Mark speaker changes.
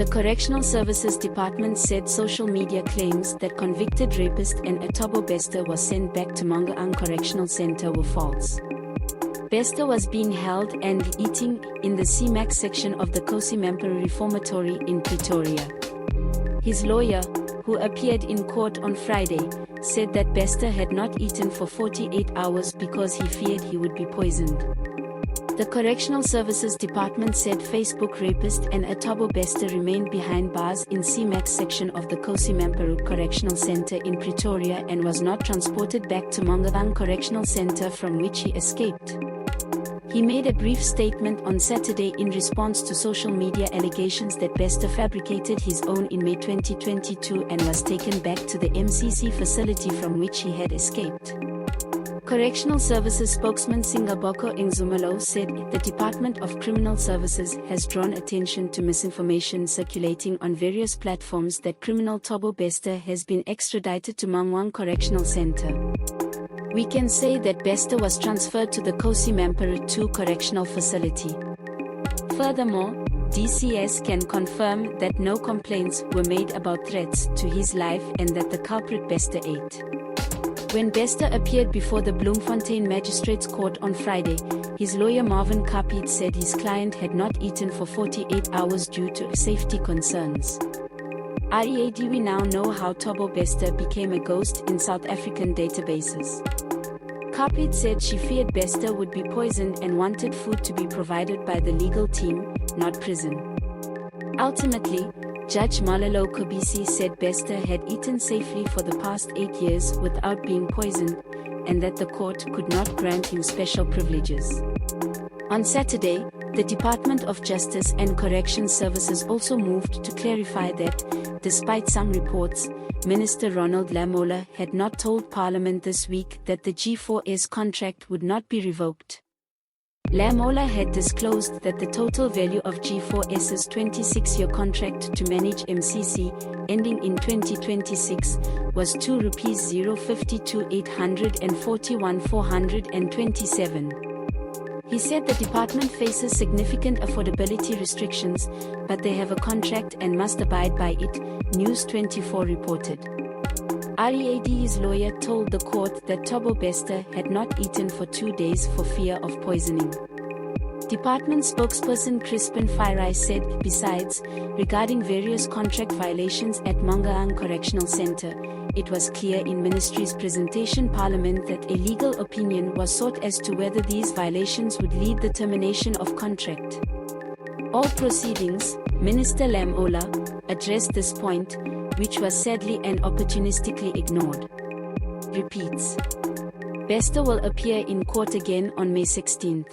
Speaker 1: The Correctional Services Department said social media claims that convicted rapist and Thabo Bester was sent back to Mangaung Correctional Center were false. Bester was being held and eating in the CMAX section of the Kosi Mampuru Reformatory in Pretoria. His lawyer, who appeared in court on Friday, said that Bester had not eaten for 48 hours because he feared he would be poisoned. The Correctional Services Department said Facebook rapist and Thabo Bester remained behind bars in CMAX section of the Kosi Mampuru Correctional Center in Pretoria and was not transported back to Mangaung Correctional Center, from which he escaped. He made a brief statement on Saturday in response to social media allegations that Bester fabricated his own in May 2022 and was taken back to the MCC facility from which he had escaped. Correctional Services spokesman Singaboko Ngzumalo said the Department of Criminal Services has drawn attention to misinformation circulating on various platforms that criminal Thabo Bester has been extradited to Mangaung Correctional Center. We can say that Bester was transferred to the Kosi Mampuru 2 Correctional Facility. Furthermore, DCS can confirm that no complaints were made about threats to his life and that the culprit Bester ate. When Bester appeared before the Bloemfontein Magistrates Court on Friday, his lawyer Marvin Kapit said his client had not eaten for 48 hours due to safety concerns. READ We now know how Thabo Bester became a ghost in South African databases. Kapit said she feared Bester would be poisoned and wanted food to be provided by the legal team, not prison. Ultimately, Judge Malalo Kobisi said Bester had eaten safely for the past 8 years without being poisoned, and that the court could not grant him special privileges. On Saturday, the Department of Justice and Corrections Services also moved to clarify that, despite some reports, Minister Ronald Lamola had not told Parliament this week that the G4S contract would not be revoked. Lamola had disclosed that the total value of G4S's 26-year contract to manage MCC, ending in 2026, was ₹0.841,427. He said the department faces significant affordability restrictions, but they have a contract and must abide by it, News 24 reported. READ's lawyer told the court that Thabo Bester had not eaten for 2 days for fear of poisoning. Department spokesperson Crispin Firai said, besides, regarding various contract violations at Mangaung Correctional Center, it was clear in Ministry's presentation Parliament that a legal opinion was sought as to whether these violations would lead the termination of contract. All proceedings, Minister Lamola addressed this point, which was sadly and opportunistically ignored. Repeats. Bester will appear in court again on May 16.